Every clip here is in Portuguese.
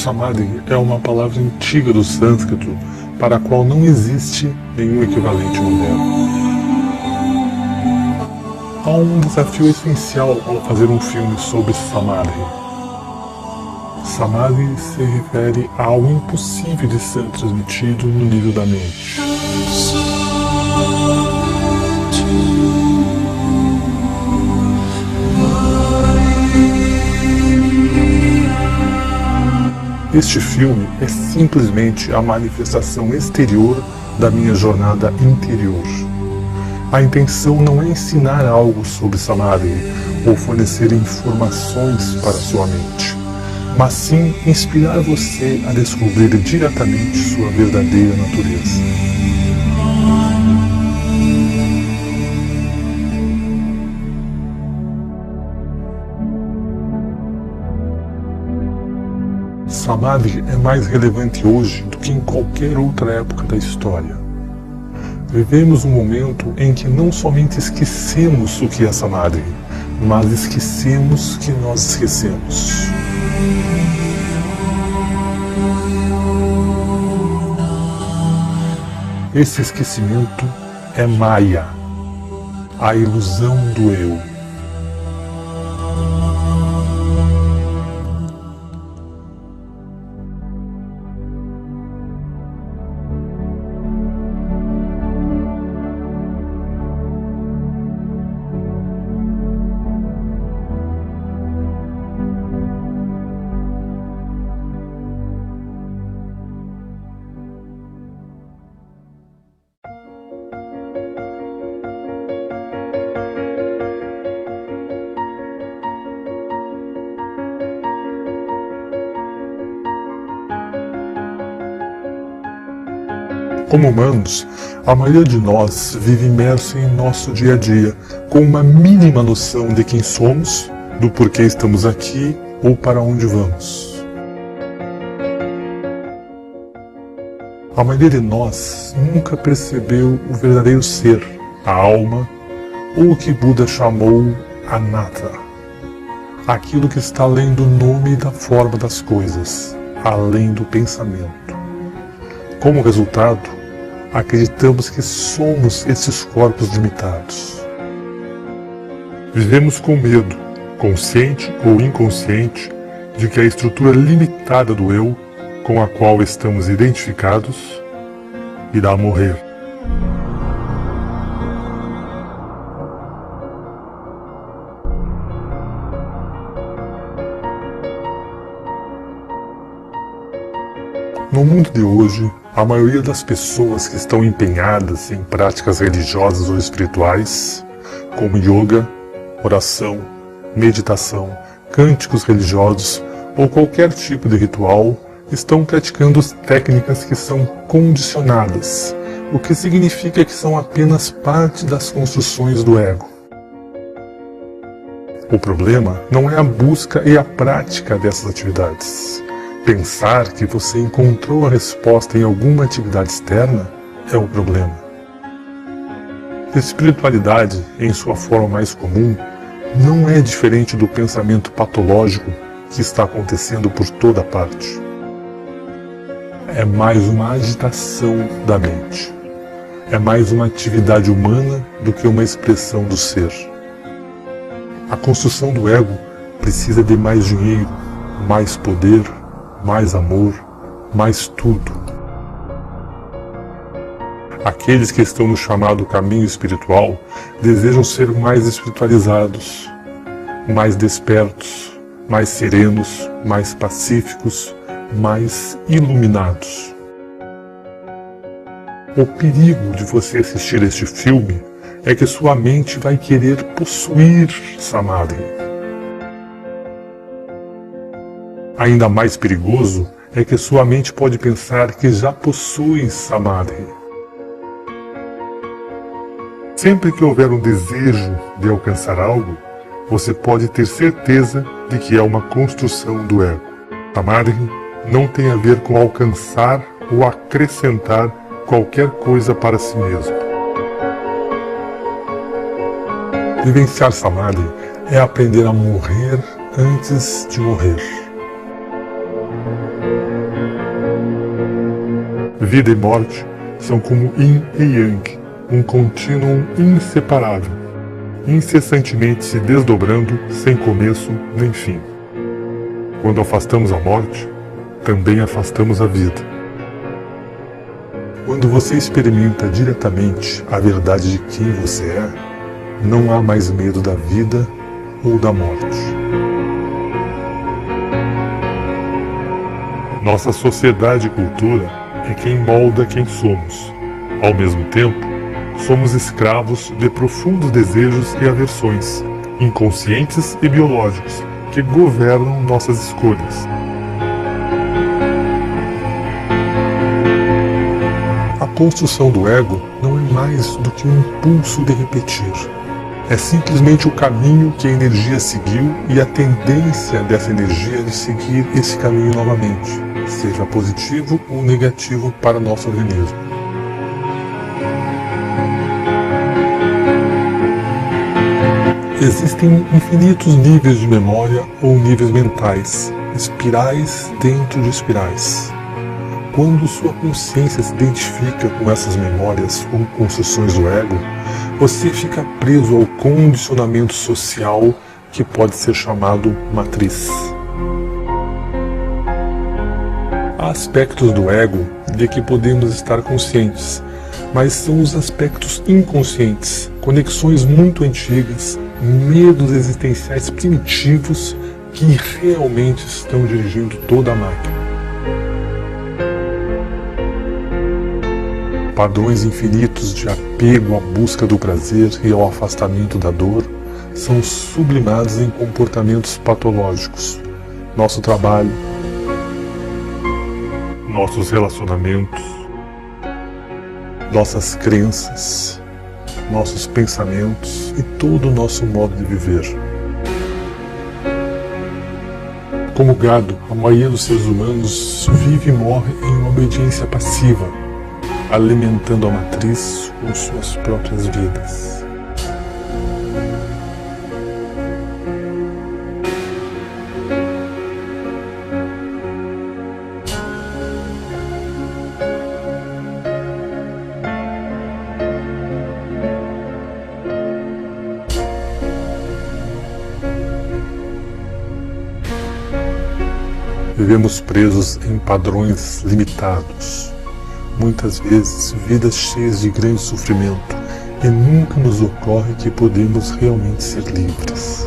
Samadhi é uma palavra antiga do sânscrito para a qual não existe nenhum equivalente moderno. Há um desafio essencial ao fazer um filme sobre Samadhi. Samadhi se refere ao impossível de ser transmitido no nível da mente. Este filme é simplesmente a manifestação exterior da minha jornada interior. A intenção não é ensinar algo sobre Samadhi ou fornecer informações para sua mente, mas sim inspirar você a descobrir diretamente sua verdadeira natureza. Samadhi é mais relevante hoje do que em qualquer outra época da história. Vivemos um momento em que não somente esquecemos o que é Samadhi, mas esquecemos que nós esquecemos. Esse esquecimento é Maya, a ilusão do eu. Como humanos, a maioria de nós vive imerso em nosso dia a dia, com uma mínima noção de quem somos, do porquê estamos aqui ou para onde vamos. A maioria de nós nunca percebeu o verdadeiro ser, a alma, ou o que Buda chamou Anatta, aquilo que está além do nome e da forma das coisas, além do pensamento. Como resultado, acreditamos que somos esses corpos limitados. Vivemos com medo, consciente ou inconsciente, de que a estrutura limitada do eu, com a qual estamos identificados, irá morrer. No mundo de hoje, a maioria das pessoas que estão empenhadas em práticas religiosas ou espirituais, como yoga, oração, meditação, cânticos religiosos ou qualquer tipo de ritual, estão praticando técnicas que são condicionadas, o que significa que são apenas parte das construções do ego. O problema não é a busca e a prática dessas atividades. Pensar que você encontrou a resposta em alguma atividade externa é o problema. Espiritualidade, em sua forma mais comum, não é diferente do pensamento patológico que está acontecendo por toda parte. É mais uma agitação da mente. É mais uma atividade humana do que uma expressão do ser. A construção do ego precisa de mais dinheiro, mais poder, mais amor, mais tudo. Aqueles que estão no chamado caminho espiritual desejam ser mais espiritualizados, mais despertos, mais serenos, mais pacíficos, mais iluminados. O perigo de você assistir este filme é que sua mente vai querer possuir Samadhi. Ainda mais perigoso é que sua mente pode pensar que já possui Samadhi. Sempre que houver um desejo de alcançar algo, você pode ter certeza de que é uma construção do ego. Samadhi não tem a ver com alcançar ou acrescentar qualquer coisa para si mesmo. Vivenciar Samadhi é aprender a morrer antes de morrer. Vida e morte são como Yin e Yang, um contínuo inseparável, incessantemente se desdobrando sem começo nem fim. Quando afastamos a morte, também afastamos a vida. Quando você experimenta diretamente a verdade de quem você é, não há mais medo da vida ou da morte. Nossa sociedade e cultura é quem molda quem somos. Ao mesmo tempo, somos escravos de profundos desejos e aversões, inconscientes e biológicos, que governam nossas escolhas. A construção do ego não é mais do que um impulso de repetir. É simplesmente o caminho que a energia seguiu e a tendência dessa energia de seguir esse caminho novamente, seja positivo ou negativo para nosso organismo. Existem infinitos níveis de memória ou níveis mentais, espirais dentro de espirais. Quando sua consciência se identifica com essas memórias ou construções do ego, você fica preso ao condicionamento social que pode ser chamado matriz. Há aspectos do ego de que podemos estar conscientes, mas são os aspectos inconscientes, conexões muito antigas, medos existenciais primitivos que realmente estão dirigindo toda a máquina. Padrões infinitos de apego à busca do prazer e ao afastamento da dor são sublimados em comportamentos patológicos. Nosso trabalho, nossos relacionamentos, nossas crenças, nossos pensamentos e todo o nosso modo de viver. Como gado, a maioria dos seres humanos vive e morre em uma obediência passiva, alimentando a matriz com suas próprias vidas. Vivemos presos em padrões limitados. Muitas vezes, vidas cheias de grande sofrimento, e nunca nos ocorre que podemos realmente ser livres.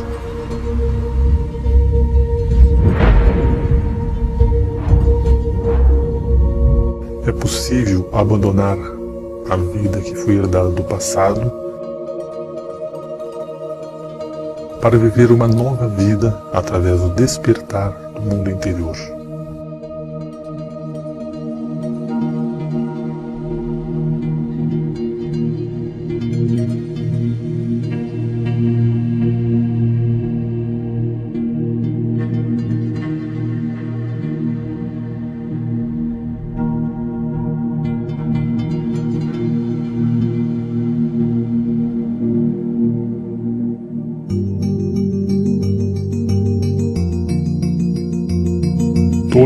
É possível abandonar a vida que foi herdada do passado para viver uma nova vida através do despertar do mundo interior.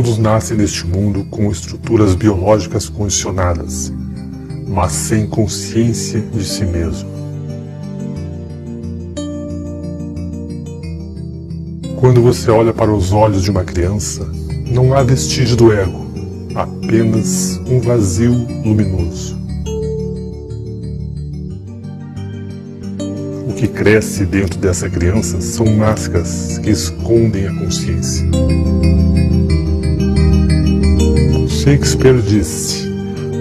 Todos nascem neste mundo com estruturas biológicas condicionadas, mas sem consciência de si mesmo. Quando você olha para os olhos de uma criança, não há vestígio do ego, apenas um vazio luminoso. O que cresce dentro dessa criança são máscaras que escondem a consciência. Shakespeare disse: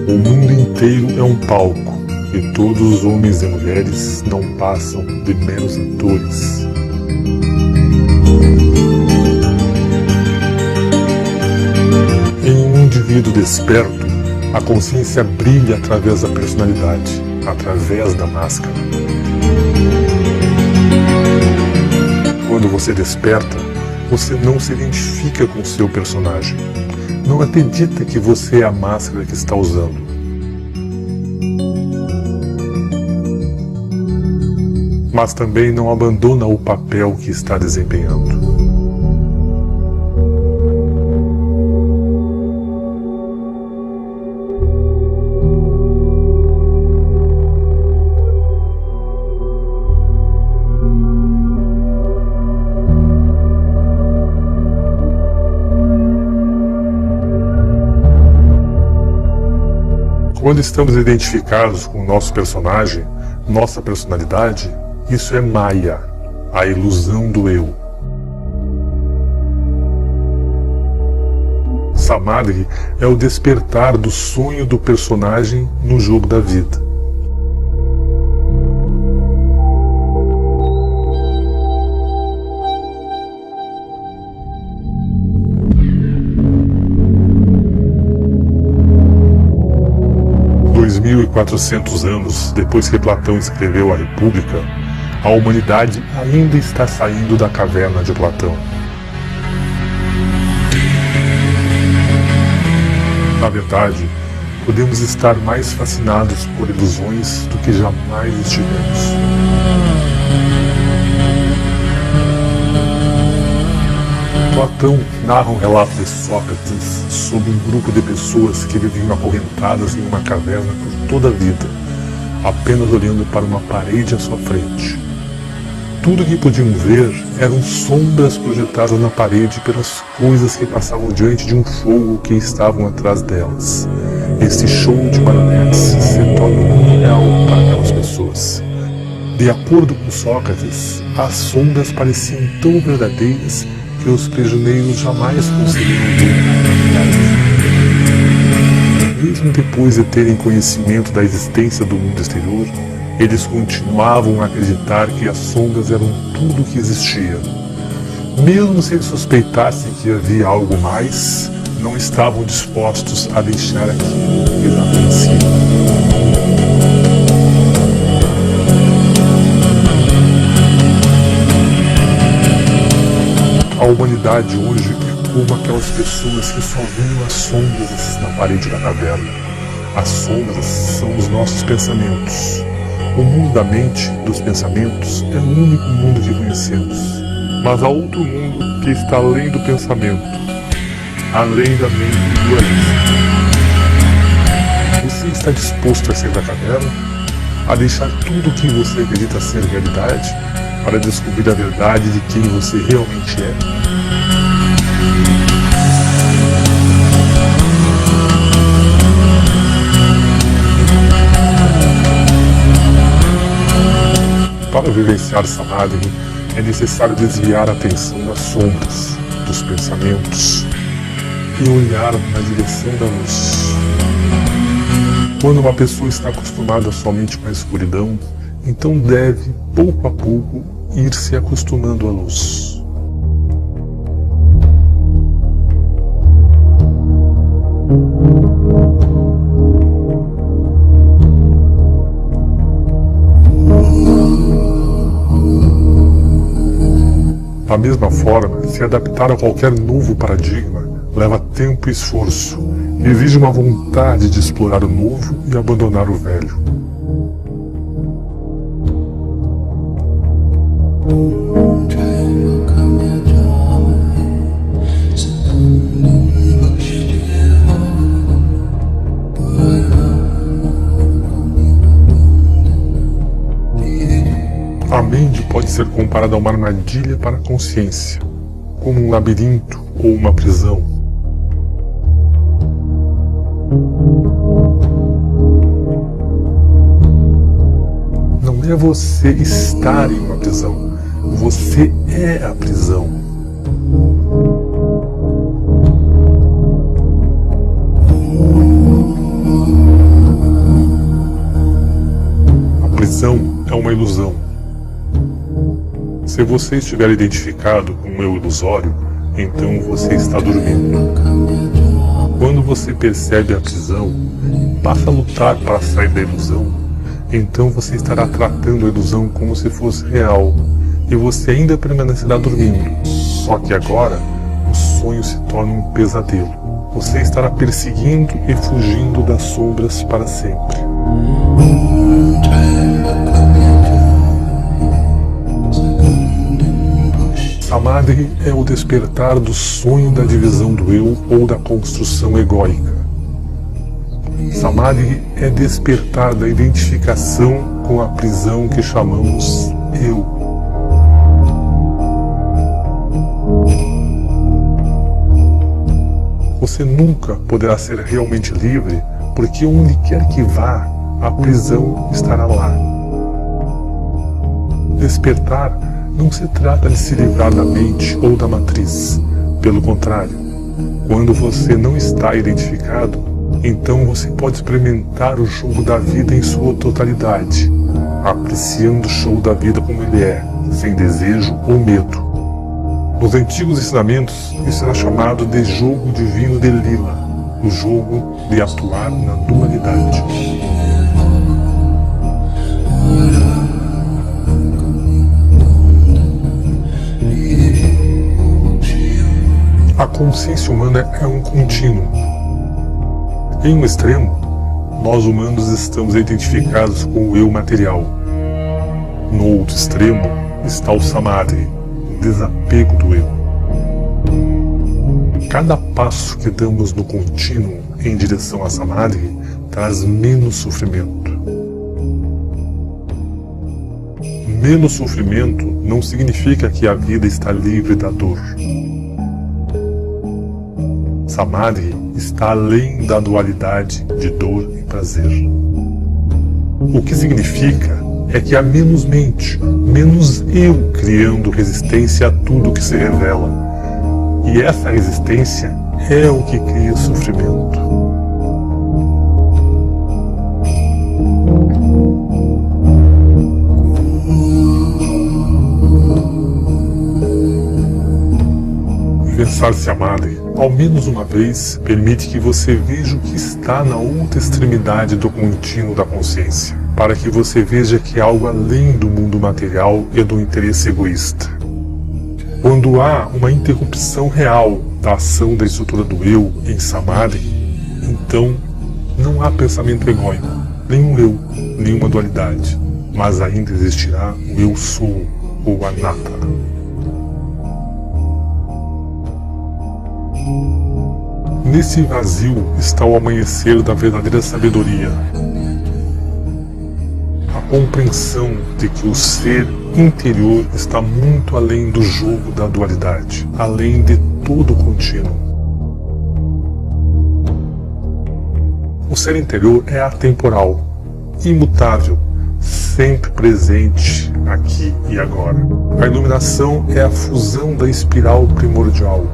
"O mundo inteiro é um palco, e todos os homens e mulheres não passam de meros atores." Em um indivíduo desperto, a consciência brilha através da personalidade, através da máscara. Quando você desperta, você não se identifica com seu personagem. Não acredita que você é a máscara que está usando. Mas também não abandona o papel que está desempenhando. Quando estamos identificados com o nosso personagem, nossa personalidade, isso é Maya, a ilusão do eu. Samadhi é o despertar do sonho do personagem no jogo da vida. Dois 2.400 anos depois que Platão escreveu a República, a humanidade ainda está saindo da caverna de Platão. Na verdade, podemos estar mais fascinados por ilusões do que jamais estivemos. Platão narra um relato de Sócrates sobre um grupo de pessoas que viviam acorrentadas em uma caverna por toda a vida, apenas olhando para uma parede à sua frente. Tudo que podiam ver eram sombras projetadas na parede pelas coisas que passavam diante de um fogo que estavam atrás delas. Esse show de marionetes se torna um mundo real para aquelas pessoas. De acordo com Sócrates, as sombras pareciam tão verdadeiras que os prisioneiros jamais conseguiram ver a realidade. Mesmo depois de terem conhecimento da existência do mundo exterior, eles continuavam a acreditar que as sombras eram tudo o que existia. Mesmo se eles suspeitassem que havia algo mais, não estavam dispostos a deixar aquilo que já conheciam. A humanidade hoje é como aquelas pessoas que só veem as sombras na parede da caverna. As sombras são os nossos pensamentos. O mundo da mente, dos pensamentos, é o único mundo que conhecemos. Mas há outro mundo que está além do pensamento, além da mente dualista. Você está disposto a sair da caverna? A deixar tudo o que você acredita ser realidade? Para descobrir a verdade de quem você realmente é? Para vivenciar Samadhi, é necessário desviar a atenção das sombras, dos pensamentos, e olhar na direção da luz. Quando uma pessoa está acostumada somente com a escuridão, então deve, pouco a pouco, ir se acostumando à luz. Da mesma forma, se adaptar a qualquer novo paradigma leva tempo e esforço, e exige uma vontade de explorar o novo e abandonar o velho. Try to come your joy, A mente pode ser comparada a uma armadilha para a consciência, como um labirinto ou uma prisão. Não é você estar em uma prisão, você é a prisão. A prisão é uma ilusão. Se você estiver identificado com um eu ilusório, então você está dormindo. Quando você percebe a prisão e passa a lutar para sair da ilusão, então você estará tratando a ilusão como se fosse real, e você ainda permanecerá dormindo. Só que agora, o sonho se torna um pesadelo. Você estará perseguindo e fugindo das sombras para sempre. Samadhi é o despertar do sonho da divisão do eu ou da construção egóica. Samadhi é despertar da identificação com a prisão que chamamos eu. Você nunca poderá ser realmente livre, porque onde quer que vá, a prisão estará lá. Despertar não se trata de se livrar da mente ou da matriz. Pelo contrário, quando você não está identificado, então você pode experimentar o jogo da vida em sua totalidade, apreciando o show da vida como ele é, sem desejo ou medo. Nos antigos ensinamentos, isso era chamado de jogo divino de Lila, o jogo de atuar na dualidade. A consciência humana é um contínuo. Em um extremo, nós humanos estamos identificados com o eu material. No outro extremo está o Samadhi, o desapego do eu. Cada passo que damos no contínuo em direção a Samadhi traz menos sofrimento. Menos sofrimento não significa que a vida está livre da dor. Samadhi está além da dualidade de dor e prazer. O que significa é que há menos mente, menos eu criando resistência a tudo que se revela. E essa resistência é o que cria sofrimento. Pensar Samadhi, ao menos uma vez, permite que você veja o que está na outra extremidade do contínuo da consciência, para que você veja que há algo além do mundo material e do interesse egoísta. Quando há uma interrupção real da ação da estrutura do eu em Samadhi, então não há pensamento egóico, nenhum eu, nenhuma dualidade, mas ainda existirá o eu sou, ou Anatta. Nesse vazio está o amanhecer da verdadeira sabedoria. A compreensão de que o ser interior está muito além do jogo da dualidade, além de todo o contínuo. O ser interior é atemporal, imutável, sempre presente aqui e agora. A iluminação é a fusão da espiral primordial,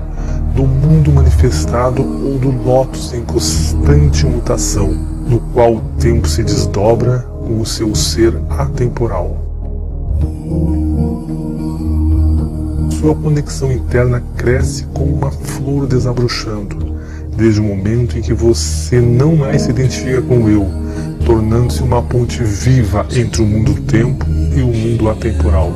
do mundo manifestado ou do lótus em constante mutação, no qual o tempo se desdobra com o seu ser atemporal. Sua conexão interna cresce como uma flor desabrochando, desde o momento em que você não mais se identifica com o eu, tornando-se uma ponte viva entre o mundo do tempo e o mundo atemporal.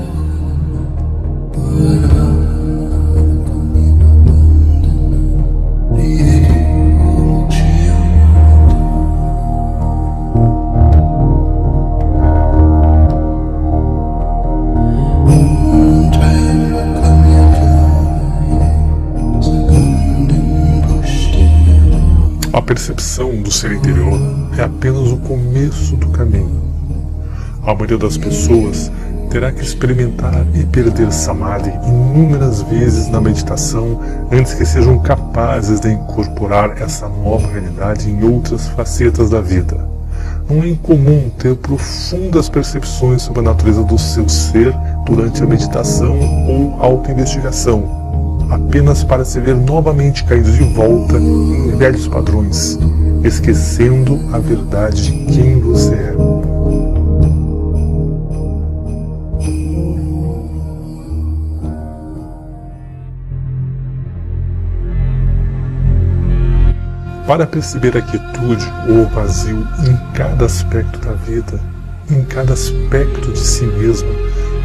A percepção do ser interior é apenas o começo do caminho. A maioria das pessoas terá que experimentar e perder Samadhi inúmeras vezes na meditação antes que sejam capazes de incorporar essa nova realidade em outras facetas da vida. Não é incomum ter profundas percepções sobre a natureza do seu ser durante a meditação ou autoinvestigação, apenas para se ver novamente caído de volta em velhos padrões, esquecendo a verdade de quem você é. Para perceber a quietude ou o vazio em cada aspecto da vida, em cada aspecto de si mesmo,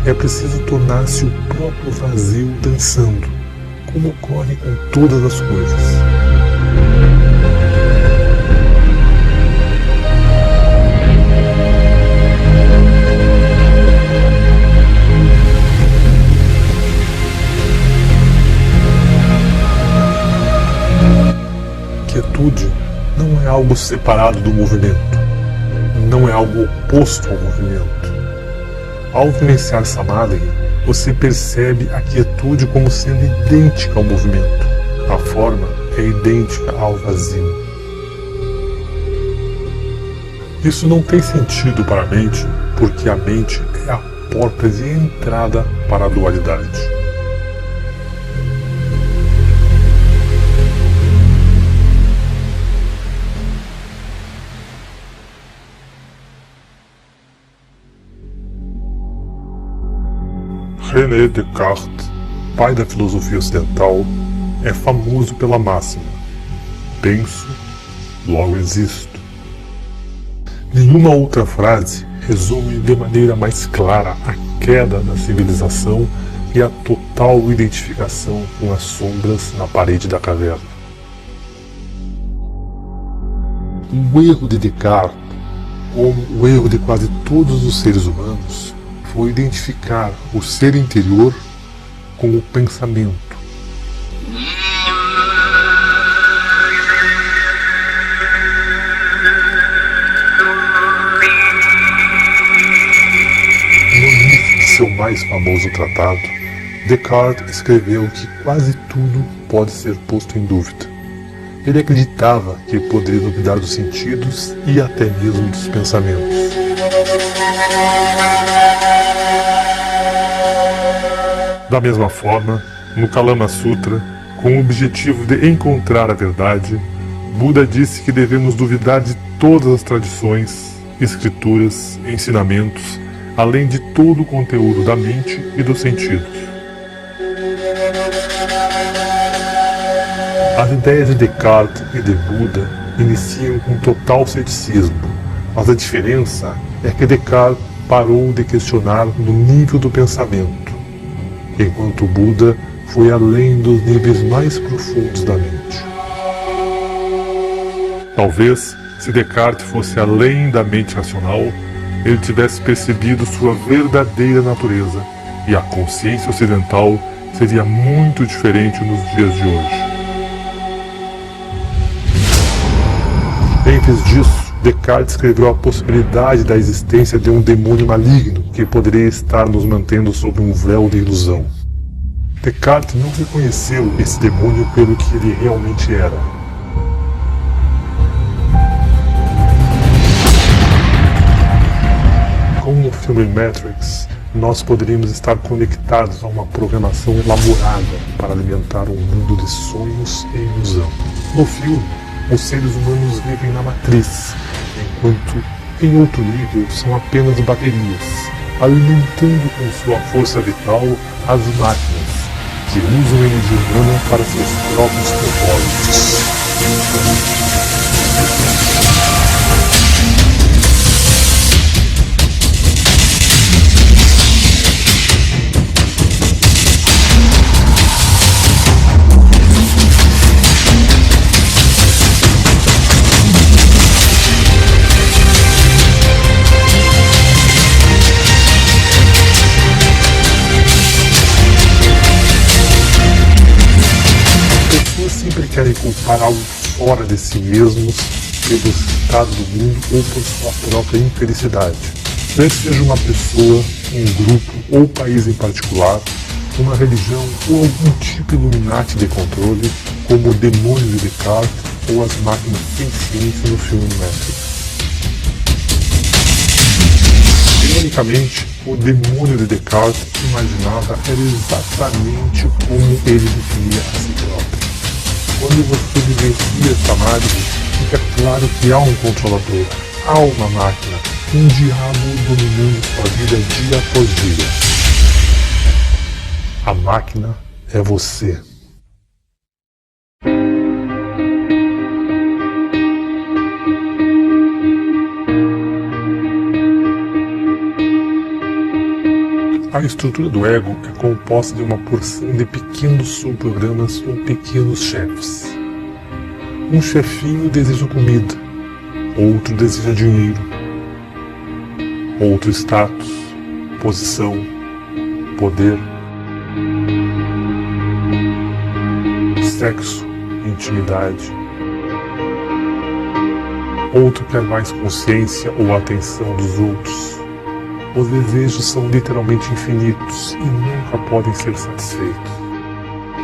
é preciso tornar-se o próprio vazio dançando, como ocorre com todas as coisas. Quietude não é algo separado do movimento, não é algo oposto ao movimento. Ao vivenciar Samadhi, você percebe a quietude como sendo idêntica ao movimento. A forma é idêntica ao vazio. Isso não tem sentido para a mente, porque a mente é a porta de entrada para a dualidade. René Descartes, pai da filosofia ocidental, é famoso pela máxima: penso, logo existo. Nenhuma outra frase resume de maneira mais clara a queda da civilização e a total identificação com as sombras na parede da caverna. O erro de Descartes, como o erro de quase todos os seres humanos, foi identificar o ser interior com o pensamento. No início de seu mais famoso tratado, Descartes escreveu que quase tudo pode ser posto em dúvida. Ele acreditava que poderia duvidar dos sentidos e até mesmo dos pensamentos. Da mesma forma, no Kalama Sutra, com o objetivo de encontrar a verdade, Buda disse que devemos duvidar de todas as tradições, escrituras, ensinamentos, além de todo o conteúdo da mente e dos sentidos. As ideias de Descartes e de Buda iniciam com total ceticismo, mas a diferença é que Descartes parou de questionar no nível do pensamento, enquanto Buda foi além dos níveis mais profundos da mente. Talvez, se Descartes fosse além da mente racional, ele tivesse percebido sua verdadeira natureza, e a consciência ocidental seria muito diferente nos dias de hoje. Em vez disso, Descartes escreveu a possibilidade da existência de um demônio maligno que poderia estar nos mantendo sob um véu de ilusão. Descartes não reconheceu esse demônio pelo que ele realmente era. Como no filme Matrix, nós poderíamos estar conectados a uma programação elaborada para alimentar um mundo de sonhos e ilusão. No filme, os seres humanos vivem na matriz, enquanto em outro nível são apenas baterias, alimentando com sua força vital as máquinas, que usam a energia humana para seus próprios propósitos. Querem culpar algo fora de si mesmos pelo estado do mundo ou por sua própria infelicidade. Quer seja uma pessoa, um grupo ou país em particular, uma religião ou algum tipo Illuminati de controle, como o demônio de Descartes ou as máquinas sem ciência no filme Matrix. Ironicamente, o demônio de Descartes imaginava era exatamente como ele definia a si próprio. Quando você vivencia essa análise, fica claro que há um controlador, há uma máquina, um diabo dominando sua vida dia após dia. A máquina é você. A estrutura do ego é composta de uma porção de pequenos subprogramas ou pequenos chefes. Um chefinho deseja comida, outro deseja dinheiro, outro status, posição, poder, sexo, intimidade. Outro quer mais consciência ou atenção dos outros. Os desejos são literalmente infinitos e nunca podem ser satisfeitos.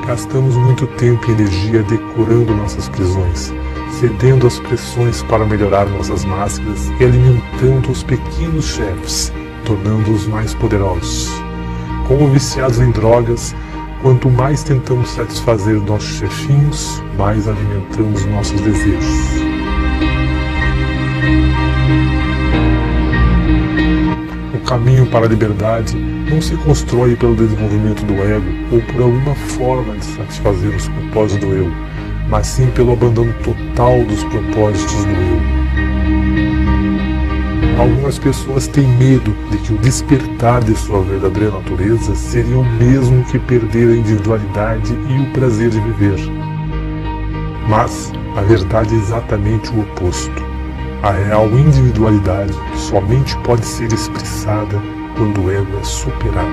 Gastamos muito tempo e energia decorando nossas prisões, cedendo às pressões para melhorar nossas máscaras e alimentando os pequenos chefes, tornando-os mais poderosos. Como viciados em drogas, quanto mais tentamos satisfazer nossos chefinhos, mais alimentamos nossos desejos. O caminho para a liberdade não se constrói pelo desenvolvimento do ego ou por alguma forma de satisfazer os propósitos do eu, mas sim pelo abandono total dos propósitos do eu. Algumas pessoas têm medo de que o despertar de sua verdadeira natureza seria o mesmo que perder a individualidade e o prazer de viver. Mas a verdade é exatamente o oposto. A real individualidade somente pode ser expressada quando o ego é superado.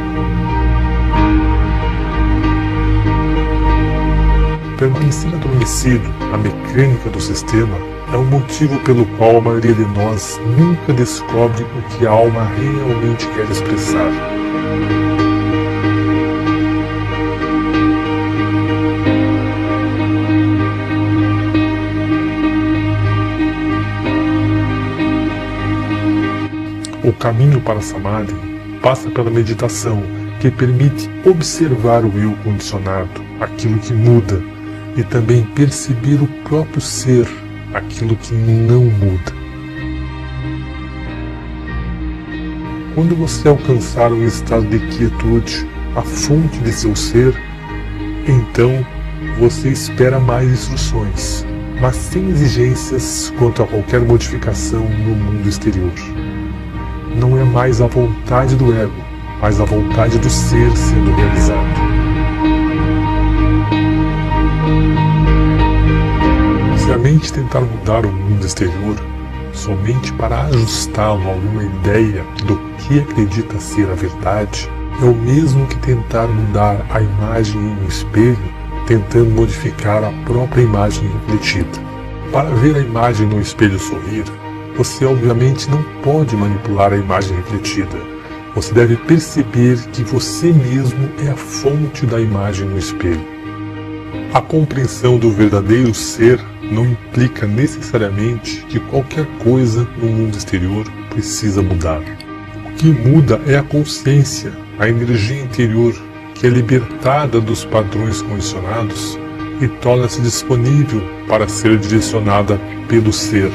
Permanecer adormecido na mecânica do sistema é o motivo pelo qual a maioria de nós nunca descobre o que a alma realmente quer expressar. O caminho para a Samadhi passa pela meditação, que permite observar o eu condicionado, aquilo que muda, e também perceber o próprio ser, aquilo que não muda. Quando você alcançar um estado de quietude, a fonte de seu ser, então você espera mais instruções, mas sem exigências quanto a qualquer modificação no mundo exterior. Não é mais a vontade do ego, mas a vontade do ser sendo realizado. Se a mente tentar mudar o mundo exterior somente para ajustá-lo a alguma ideia do que acredita ser a verdade, é o mesmo que tentar mudar a imagem em um espelho, tentando modificar a própria imagem refletida. Para ver a imagem no espelho sorrir, você obviamente não pode manipular a imagem refletida. Você deve perceber que você mesmo é a fonte da imagem no espelho. A compreensão do verdadeiro ser não implica necessariamente que qualquer coisa no mundo exterior precisa mudar. O que muda é a consciência, a energia interior, que é libertada dos padrões condicionados e torna-se disponível para ser direcionada pelo ser.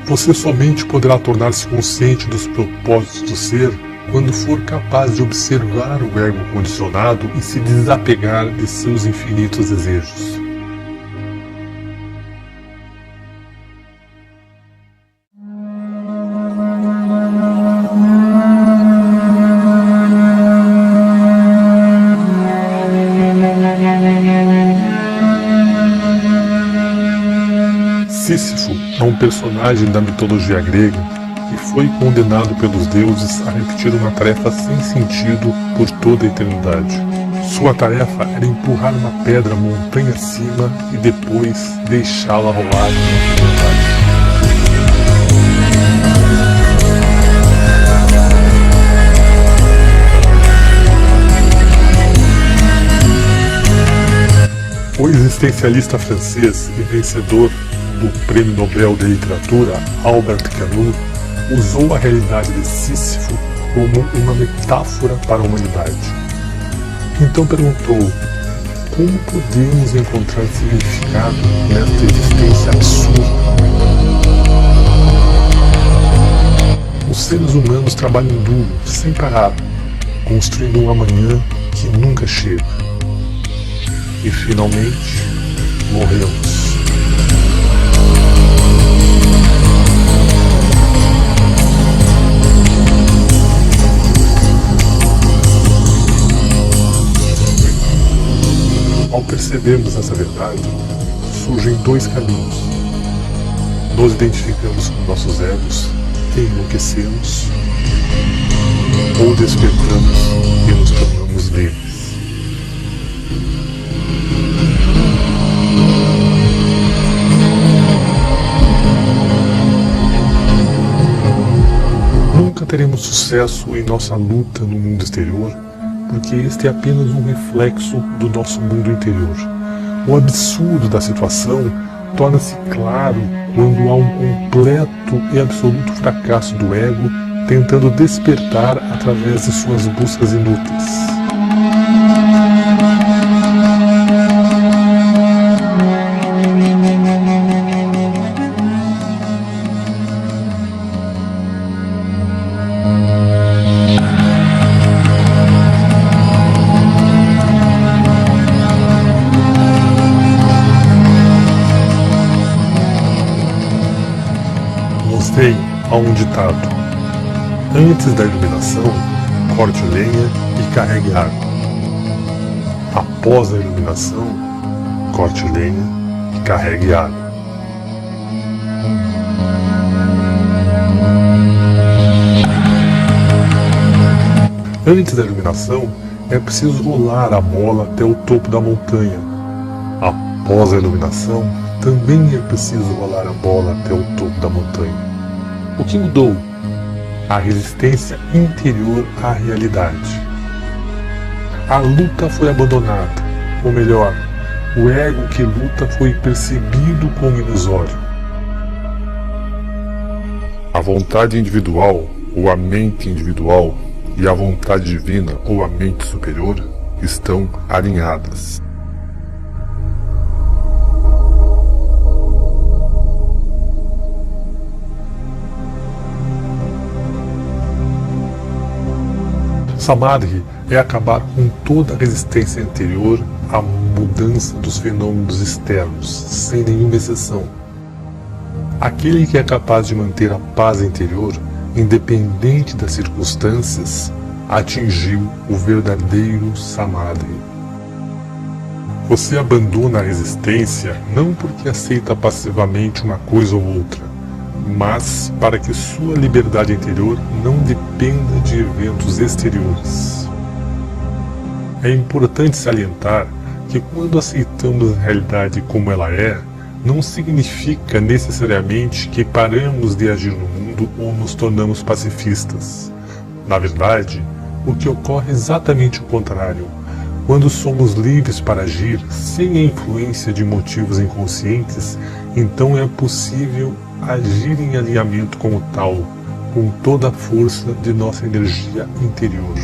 Você somente poderá tornar-se consciente dos propósitos do ser quando for capaz de observar o ego condicionado e se desapegar de seus infinitos desejos. Sísifo é um personagem da mitologia grega que foi condenado pelos deuses a repetir uma tarefa sem sentido por toda a eternidade. Sua tarefa era empurrar uma pedra montanha acima e depois deixá-la rolar na eternidade. existencialista francês e vencedor do Prêmio Nobel de Literatura, Albert Camus, usou a realidade de Sísifo como uma metáfora para a humanidade. Então perguntou: como podemos encontrar significado nesta existência absurda? Os seres humanos trabalham duro, sem parar, construindo um amanhã que nunca chega. E finalmente, morremos. Ao percebermos essa verdade, surgem dois caminhos. Nos identificamos com nossos egos e enlouquecemos, ou despertamos e nos tornamos livres. Nunca teremos sucesso em nossa luta no mundo exterior, porque este é apenas um reflexo do nosso mundo interior. O absurdo da situação torna-se claro quando há um completo e absoluto fracasso do ego tentando despertar através de suas buscas inúteis. Há um ditado: antes da iluminação, corte lenha e carregue água. Após a iluminação, corte lenha e carregue água. Antes da iluminação, é preciso rolar a bola até o topo da montanha. Após a iluminação, também é preciso rolar a bola até o topo da montanha. O que mudou? A resistência interior à realidade. A luta foi abandonada, ou melhor, o ego que luta foi percebido como ilusório. A vontade individual, ou a mente individual, e a vontade divina, ou a mente superior, estão alinhadas. Samadhi é acabar com toda a resistência interior à mudança dos fenômenos externos, sem nenhuma exceção. Aquele que é capaz de manter a paz interior, independente das circunstâncias, atingiu o verdadeiro Samadhi. Você abandona a resistência não porque aceita passivamente uma coisa ou outra, mas para que sua liberdade interior não dependa de eventos exteriores. É importante salientar que quando aceitamos a realidade como ela é, não significa necessariamente que paramos de agir no mundo ou nos tornamos pacifistas. Na verdade, o que ocorre é exatamente o contrário. Quando somos livres para agir sem a influência de motivos inconscientes, então é possível agir em alinhamento com o tal, com toda a força de nossa energia interior.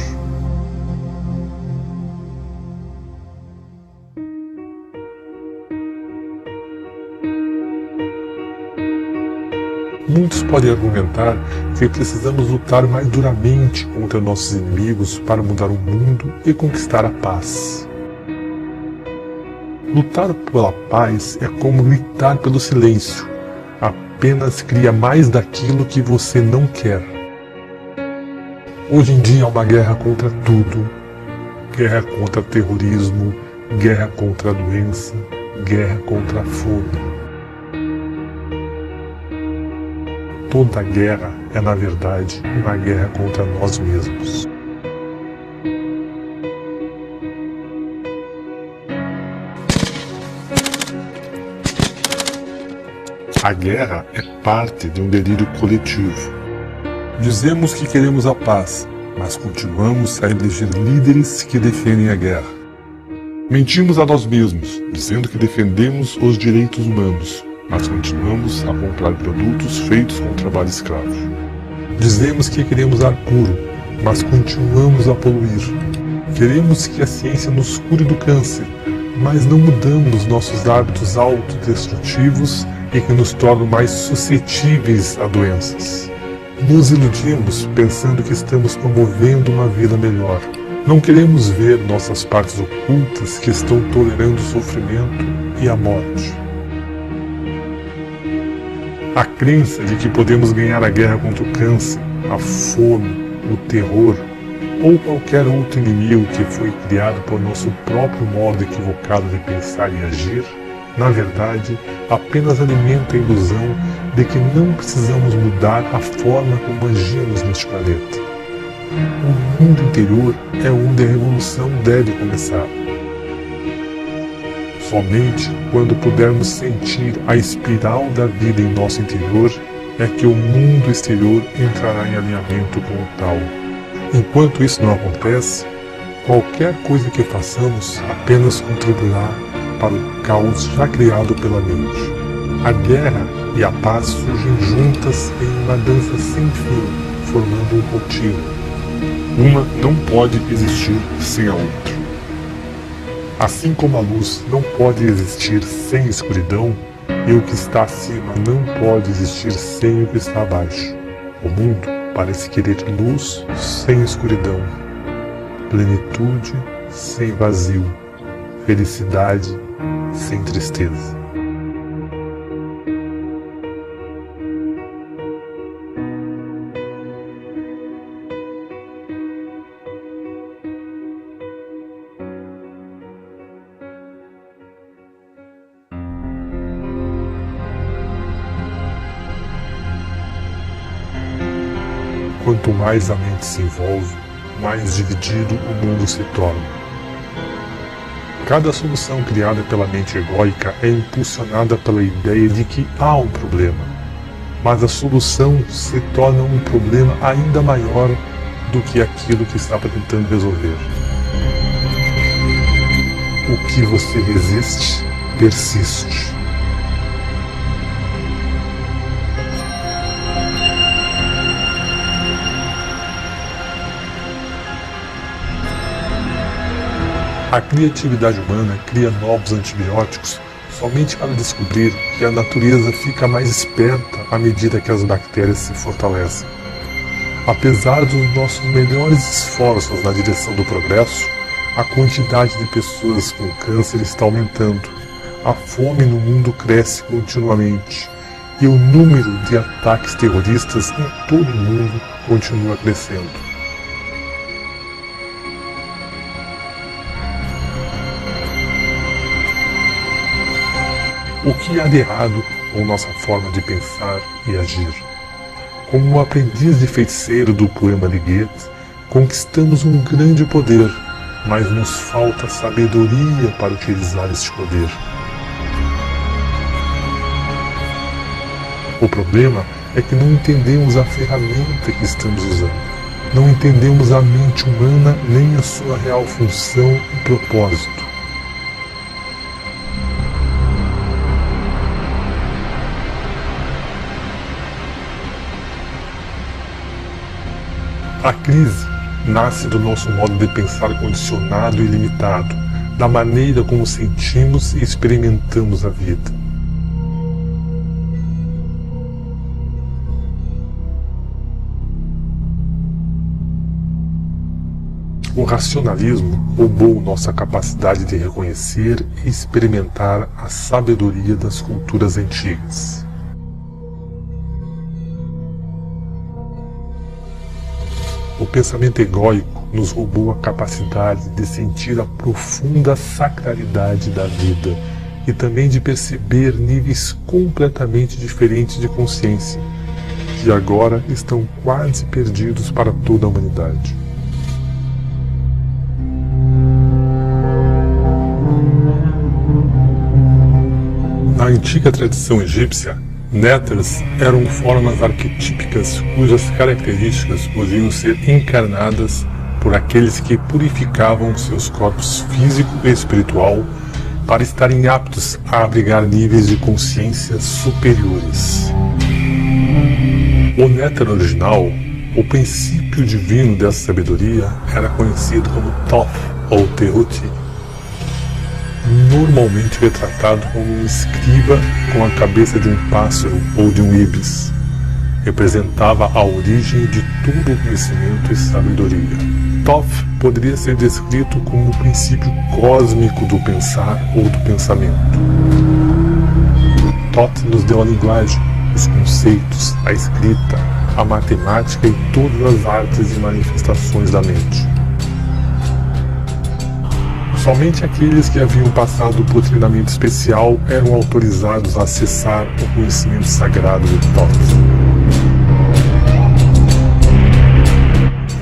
Muitos podem argumentar que precisamos lutar mais duramente contra nossos inimigos para mudar o mundo e conquistar a paz. Lutar pela paz é como gritar pelo silêncio. Apenas cria mais daquilo que você não quer. Hoje em dia há uma guerra contra tudo. Guerra contra terrorismo, guerra contra a doença, guerra contra a fome. Toda guerra é, na verdade, uma guerra contra nós mesmos. A guerra é parte de um delírio coletivo. Dizemos que queremos a paz, mas continuamos a eleger líderes que defendem a guerra. Mentimos a nós mesmos, dizendo que defendemos os direitos humanos, mas continuamos a comprar produtos feitos com trabalho escravo. Dizemos que queremos ar puro, mas continuamos a poluir. Queremos que a ciência nos cure do câncer, mas não mudamos nossos hábitos autodestrutivos e que nos tornam mais suscetíveis a doenças. Nos iludimos pensando que estamos promovendo uma vida melhor. Não queremos ver nossas partes ocultas que estão tolerando o sofrimento e a morte. A crença de que podemos ganhar a guerra contra o câncer, a fome, o terror ou qualquer outro inimigo que foi criado por nosso próprio modo equivocado de pensar e agir, na verdade, apenas alimenta a ilusão de que não precisamos mudar a forma como agimos neste planeta. O mundo interior é onde a revolução deve começar. Somente quando pudermos sentir a espiral da vida em nosso interior é que o mundo exterior entrará em alinhamento com o tal. Enquanto isso não acontece, qualquer coisa que façamos apenas contribuirá para o caos já criado pela mente. A guerra e a paz surgem juntas em uma dança sem fim, formando um contínuo. Uma não pode existir sem a outra. Assim como a luz não pode existir sem escuridão, e o que está acima não pode existir sem o que está abaixo. O mundo parece querer luz sem escuridão, plenitude sem vazio, felicidade sem tristeza. Quanto mais a mente se envolve, mais dividido o mundo se torna. Cada solução criada pela mente egóica é impulsionada pela ideia de que há um problema, mas a solução se torna um problema ainda maior do que aquilo que estava tentando resolver. O que você resiste, persiste. A criatividade humana cria novos antibióticos somente para descobrir que a natureza fica mais esperta à medida que as bactérias se fortalecem. Apesar dos nossos melhores esforços na direção do progresso, a quantidade de pessoas com câncer está aumentando, a fome no mundo cresce continuamente e o número de ataques terroristas em todo o mundo continua crescendo. O que há de errado com nossa forma de pensar e agir? Como um aprendiz de feiticeiro do poema de Goethe, conquistamos um grande poder, mas nos falta sabedoria para utilizar este poder. O problema é que não entendemos a ferramenta que estamos usando. Não entendemos a mente humana nem a sua real função e propósito. A crise nasce do nosso modo de pensar condicionado e limitado, da maneira como sentimos e experimentamos a vida. O racionalismo roubou nossa capacidade de reconhecer e experimentar a sabedoria das culturas antigas. O pensamento egóico nos roubou a capacidade de sentir a profunda sacralidade da vida e também de perceber níveis completamente diferentes de consciência, que agora estão quase perdidos para toda a humanidade. Na antiga tradição egípcia, néters eram formas arquetípicas cujas características podiam ser encarnadas por aqueles que purificavam seus corpos físico e espiritual para estarem aptos a abrigar níveis de consciência superiores. O néter original, o princípio divino dessa sabedoria, era conhecido como Thoth ou Tehuti, normalmente retratado como um escriba com a cabeça de um pássaro ou de um ibis. Representava a origem de todo o conhecimento e sabedoria. Thoth poderia ser descrito como o princípio cósmico do pensar ou do pensamento. Thoth nos deu a linguagem, os conceitos, a escrita, a matemática e todas as artes e manifestações da mente. Somente aqueles que haviam passado por treinamento especial eram autorizados a acessar o conhecimento sagrado de Thoth.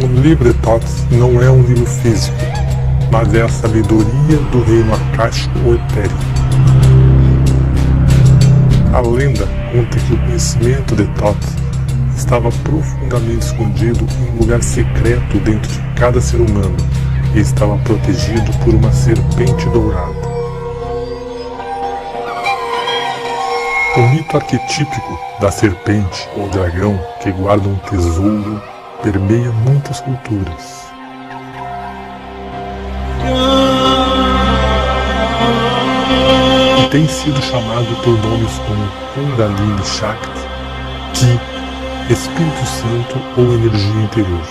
O livro de Thoth não é um livro físico, mas é a sabedoria do reino acástico ou etérico. A lenda conta que o conhecimento de Thoth estava profundamente escondido em um lugar secreto dentro de cada ser humano e estava protegido por uma serpente dourada. O mito arquetípico da serpente ou dragão que guarda um tesouro permeia muitas culturas. E tem sido chamado por nomes como Kundalini Shakti, Ki, Espírito Santo ou energia interior.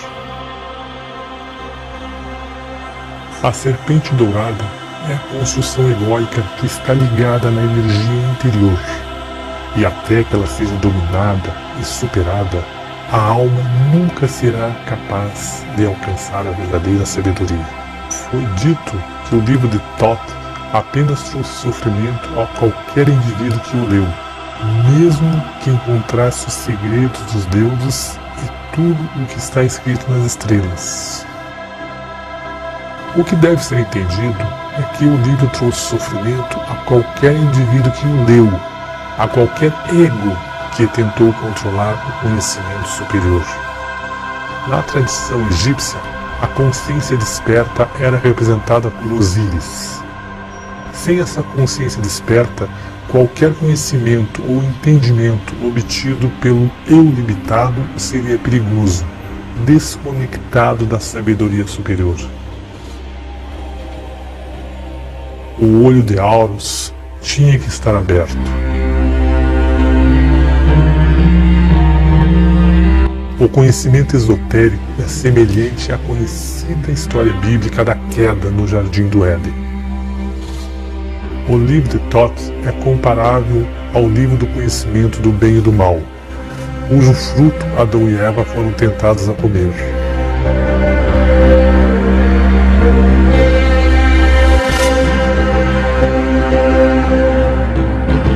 A serpente dourada é a construção egóica que está ligada na energia interior, e até que ela seja dominada e superada, a alma nunca será capaz de alcançar a verdadeira sabedoria. Foi dito que o livro de Thoth apenas trouxe sofrimento a qualquer indivíduo que o leu, mesmo que encontrasse os segredos dos deuses e tudo o que está escrito nas estrelas. O que deve ser entendido é que o livro trouxe sofrimento a qualquer indivíduo que o leu, a qualquer ego que tentou controlar o conhecimento superior. Na tradição egípcia, a consciência desperta era representada por Osíris. Sem essa consciência desperta, qualquer conhecimento ou entendimento obtido pelo eu limitado seria perigoso, desconectado da sabedoria superior. O olho de Horus tinha que estar aberto. O conhecimento esotérico é semelhante à conhecida história bíblica da queda no Jardim do Éden. O livro de Thoth é comparável ao livro do conhecimento do bem e do mal, cujo fruto Adão e Eva foram tentados a comer.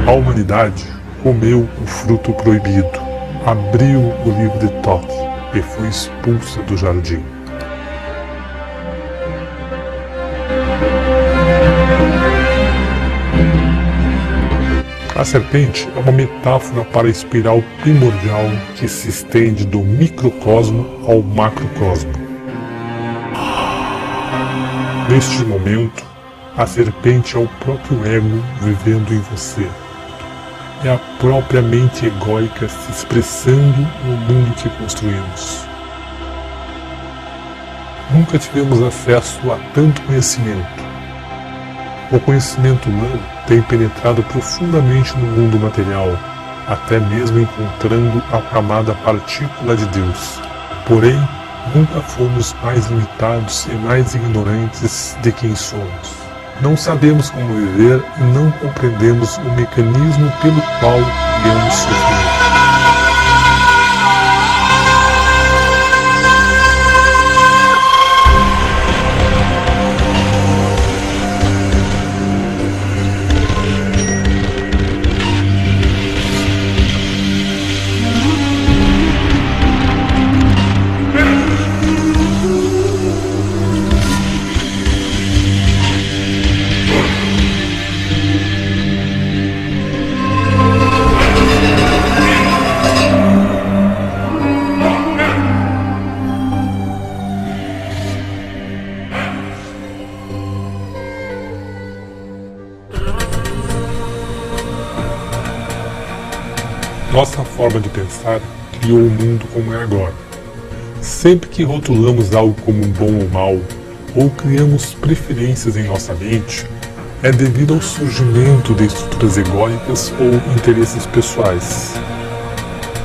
A humanidade comeu o fruto proibido, abriu o livro de Thoth e foi expulsa do jardim. A serpente é uma metáfora para a espiral primordial que se estende do microcosmo ao macrocosmo. Neste momento, a serpente é o próprio ego vivendo em você. É a própria mente egóica se expressando no mundo que construímos. Nunca tivemos acesso a tanto conhecimento. O conhecimento humano tem penetrado profundamente no mundo material, até mesmo encontrando a camada partícula de Deus. Porém, nunca fomos mais limitados e mais ignorantes de quem somos. Não sabemos como viver e não compreendemos o mecanismo pelo qual criamos sofrimento. Nossa forma de pensar criou o mundo como é agora. Sempre que rotulamos algo como bom ou mal, ou criamos preferências em nossa mente, é devido ao surgimento de estruturas egóicas ou interesses pessoais.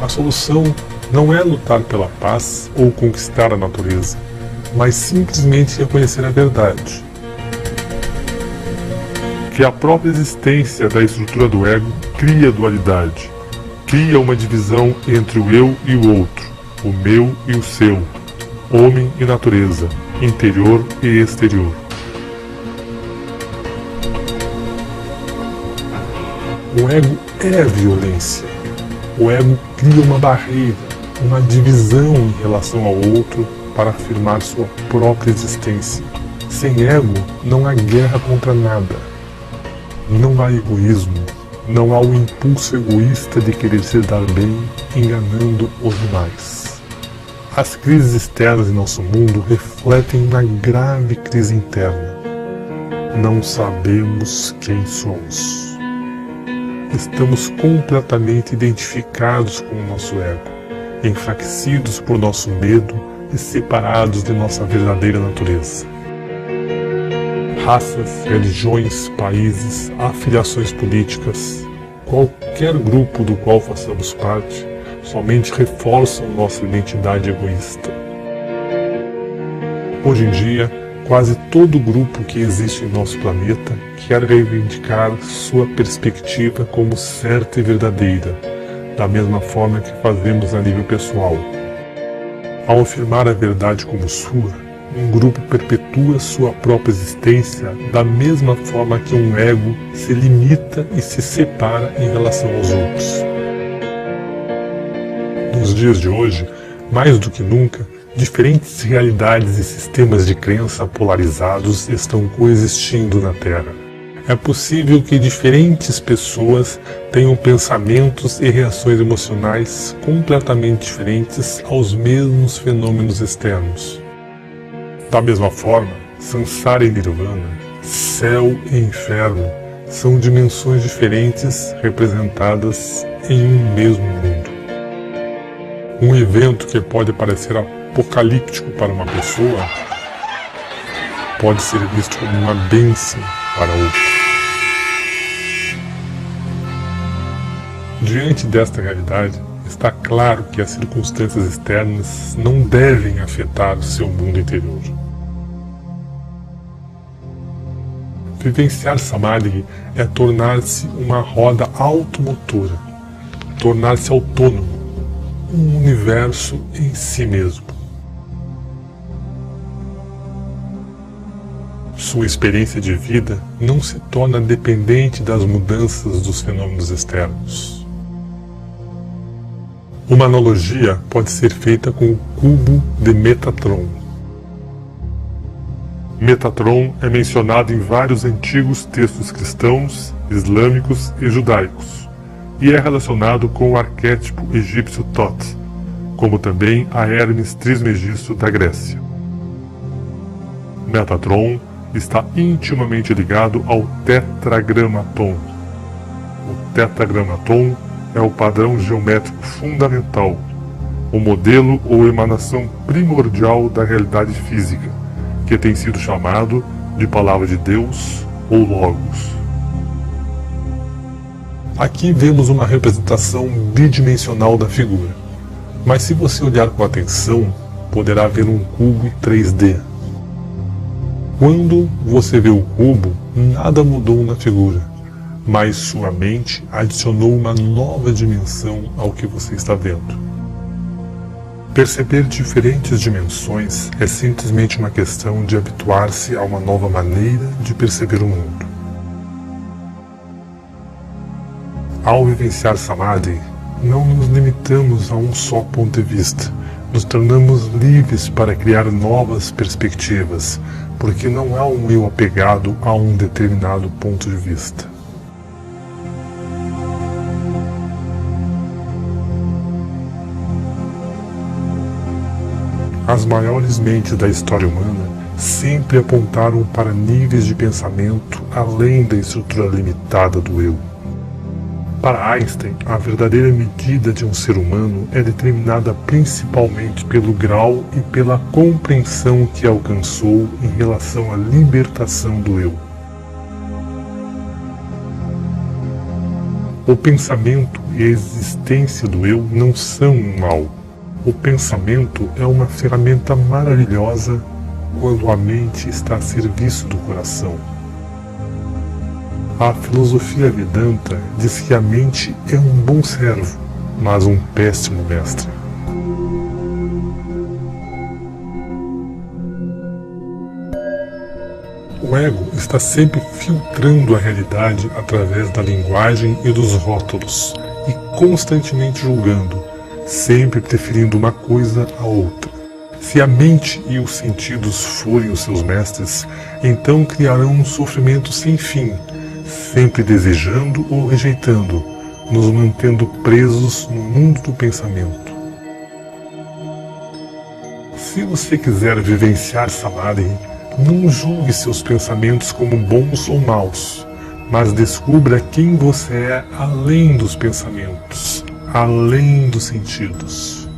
A solução não é lutar pela paz ou conquistar a natureza, mas simplesmente reconhecer a verdade. Que a própria existência da estrutura do ego cria dualidade, cria uma divisão entre o eu e o outro, o meu e o seu, homem e natureza, interior e exterior. O ego é a violência. O ego cria uma barreira, uma divisão em relação ao outro para afirmar sua própria existência. Sem ego, não há guerra contra nada. Não há egoísmo, não há o impulso egoísta de querer se dar bem, enganando os demais. As crises externas em nosso mundo refletem uma grave crise interna. Não sabemos quem somos. Estamos completamente identificados com o nosso ego, enfraquecidos por nosso medo e separados de nossa verdadeira natureza. Raças, religiões, países, afiliações políticas, qualquer grupo do qual façamos parte, somente reforçam nossa identidade egoísta. Hoje em dia, quase todo grupo que existe em nosso planeta quer reivindicar sua perspectiva como certa e verdadeira, da mesma forma que fazemos a nível pessoal. Ao afirmar a verdade como sua, um grupo perpetua sua própria existência da mesma forma que um ego se limita e se separa em relação aos outros. Nos dias de hoje, mais do que nunca, diferentes realidades e sistemas de crença polarizados estão coexistindo na Terra. É possível que diferentes pessoas tenham pensamentos e reações emocionais completamente diferentes aos mesmos fenômenos externos. Da mesma forma, Samsara e Nirvana, céu e inferno, são dimensões diferentes representadas em um mesmo mundo. Um evento que pode parecer apocalíptico para uma pessoa pode ser visto como uma bênção para outra. Diante desta realidade, está claro que as circunstâncias externas não devem afetar o seu mundo interior. Vivenciar Samadhi é tornar-se uma roda automotora, tornar-se autônomo, um universo em si mesmo. Sua experiência de vida não se torna dependente das mudanças dos fenômenos externos. Uma analogia pode ser feita com o cubo de Metatron. Metatron é mencionado em vários antigos textos cristãos, islâmicos e judaicos, e é relacionado com o arquétipo egípcio Thoth, como também a Hermes Trismegisto da Grécia. Metatron está intimamente ligado ao tetragramaton. O tetragramaton é o padrão geométrico fundamental, o modelo ou emanação primordial da realidade física, que tem sido chamado de Palavra de Deus ou Logos. Aqui vemos uma representação bidimensional da figura, mas se você olhar com atenção, poderá ver um cubo em 3D. Quando você vê o cubo, nada mudou na figura, mas sua mente adicionou uma nova dimensão ao que você está vendo. Perceber diferentes dimensões é simplesmente uma questão de habituar-se a uma nova maneira de perceber o mundo. Ao vivenciar Samadhi, não nos limitamos a um só ponto de vista, nos tornamos livres para criar novas perspectivas, porque não há um eu apegado a um determinado ponto de vista. As maiores mentes da história humana sempre apontaram para níveis de pensamento além da estrutura limitada do eu. Para Einstein, a verdadeira medida de um ser humano é determinada principalmente pelo grau e pela compreensão que alcançou em relação à libertação do eu. O pensamento e a existência do eu não são um mal. O pensamento é uma ferramenta maravilhosa quando a mente está a serviço do coração. A filosofia Vedanta diz que a mente é um bom servo, mas um péssimo mestre. O ego está sempre filtrando a realidade através da linguagem e dos rótulos, e constantemente julgando, sempre preferindo uma coisa a outra. Se a mente e os sentidos forem os seus mestres, então criarão um sofrimento sem fim, sempre desejando ou rejeitando, nos mantendo presos no mundo do pensamento. Se você quiser vivenciar Samadhi, não julgue seus pensamentos como bons ou maus, mas descubra quem você é além dos pensamentos, além dos sentidos.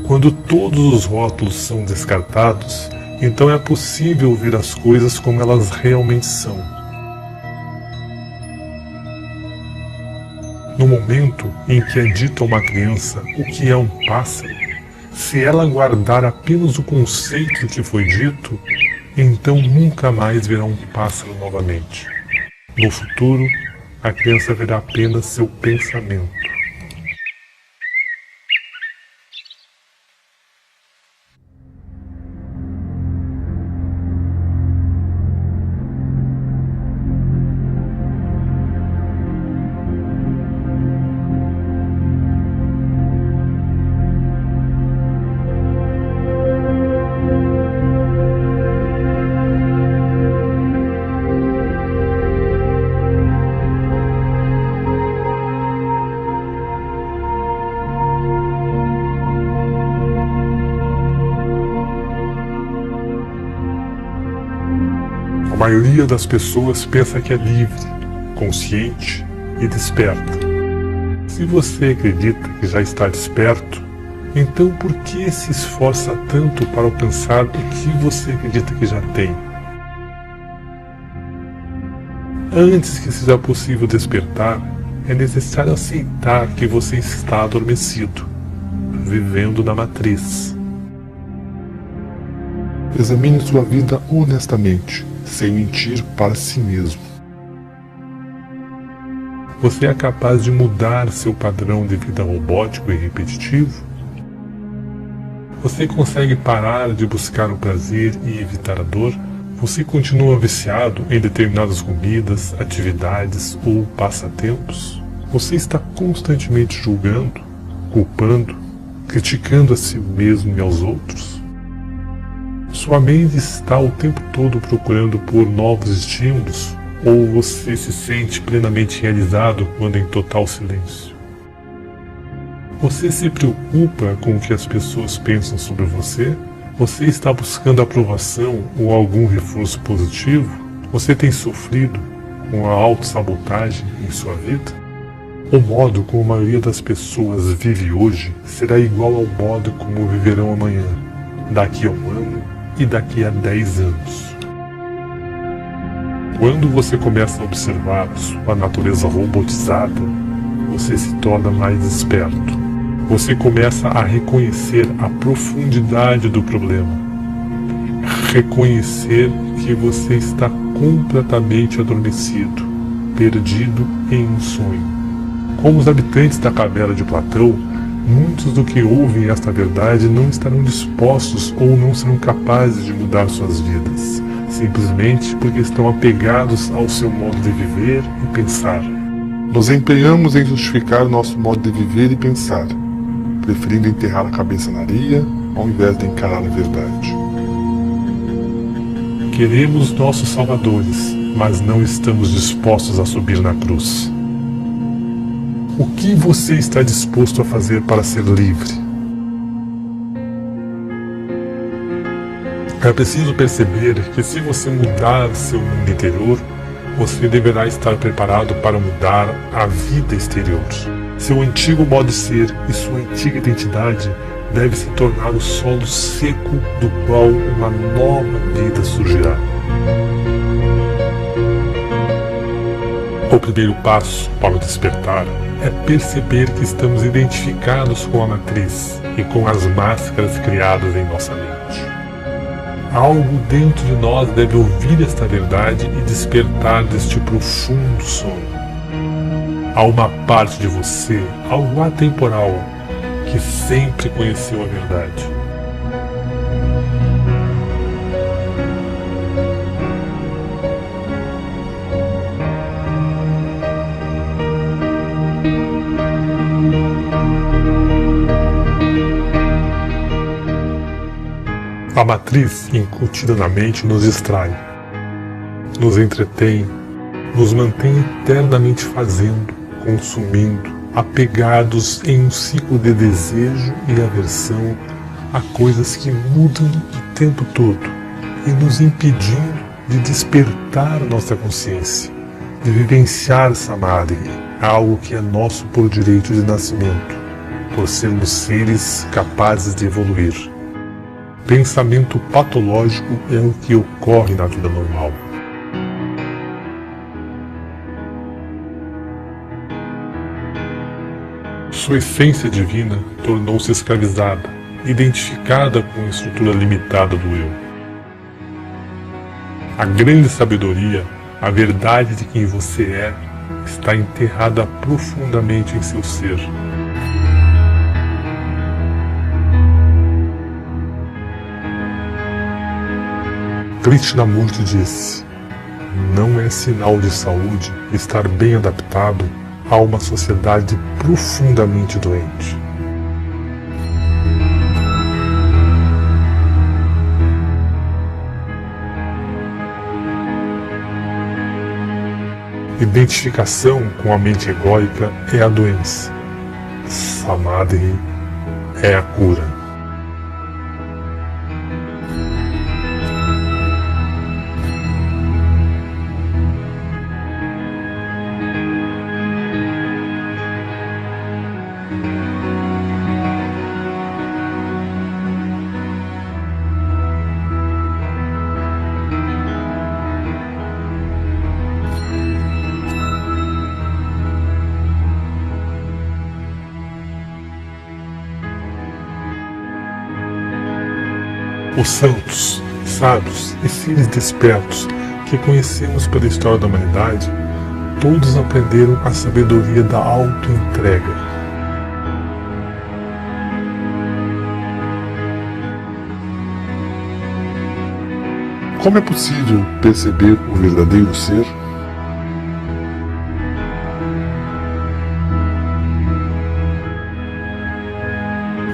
Quando todos os rótulos são descartados, então é possível ver as coisas como elas realmente são. No momento em que é dito a uma criança o que é um pássaro, se ela guardar apenas o conceito que foi dito, então nunca mais verá um pássaro novamente. No futuro, a criança verá apenas seu pensamento. A maioria das pessoas pensa que é livre, consciente e desperta. Se você acredita que já está desperto, então por que se esforça tanto para alcançar o que você acredita que já tem? Antes que seja possível despertar, é necessário aceitar que você está adormecido, vivendo na matriz. Examine sua vida honestamente, sem mentir para si mesmo. Você é capaz de mudar seu padrão de vida robótico e repetitivo? Você consegue parar de buscar o prazer e evitar a dor? Você continua viciado em determinadas comidas, atividades ou passatempos? Você está constantemente julgando, culpando, criticando a si mesmo e aos outros? Sua mente está o tempo todo procurando por novos estímulos, ou você se sente plenamente realizado quando em total silêncio? Você se preocupa com o que as pessoas pensam sobre você? Você está buscando aprovação ou algum reforço positivo? Você tem sofrido com a autossabotagem em sua vida? O modo como a maioria das pessoas vive hoje será igual ao modo como viverão amanhã, daqui a um ano e daqui a 10 anos. Quando você começa a observar sua natureza robotizada, você se torna mais esperto. Você começa a reconhecer a profundidade do problema. Reconhecer que você está completamente adormecido, perdido em um sonho. Como os habitantes da caverna de Platão, muitos do que ouvem esta verdade não estarão dispostos ou não serão capazes de mudar suas vidas, simplesmente porque estão apegados ao seu modo de viver e pensar. Nos empenhamos em justificar nosso modo de viver e pensar, preferindo enterrar a cabeça na areia ao invés de encarar a verdade. Queremos nossos salvadores, mas não estamos dispostos a subir na cruz. O que você está disposto a fazer para ser livre? É preciso perceber que se você mudar seu mundo interior, você deverá estar preparado para mudar a vida exterior. Seu antigo modo de ser e sua antiga identidade deve se tornar o solo seco do qual uma nova vida surgirá. O primeiro passo para o despertar é perceber que estamos identificados com a matriz e com as máscaras criadas em nossa mente. Algo dentro de nós deve ouvir esta verdade e despertar deste profundo sono. Há uma parte de você, algo atemporal, que sempre conheceu a verdade. A matriz incutida na mente nos distrai, nos entretém, nos mantém eternamente fazendo, consumindo, apegados em um ciclo de desejo e aversão a coisas que mudam o tempo todo e nos impedindo de despertar nossa consciência, de vivenciar Samadhi, algo que é nosso por direito de nascimento, por sermos seres capazes de evoluir. Pensamento patológico é o que ocorre na vida normal. Sua essência divina tornou-se escravizada, identificada com a estrutura limitada do eu. A grande sabedoria, a verdade de quem você é, está enterrada profundamente em seu ser. Krishnamurti disse: não é sinal de saúde estar bem adaptado a uma sociedade profundamente doente. Identificação com a mente egóica é a doença. Samadhi é a cura. Os santos, sábios e seres despertos que conhecemos pela história da humanidade, todos aprenderam a sabedoria da auto-entrega. Como é possível perceber o verdadeiro ser?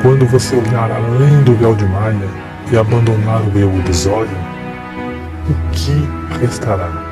Quando você olhar além do véu de Maia e abandonar o eu ilusório, o que restará?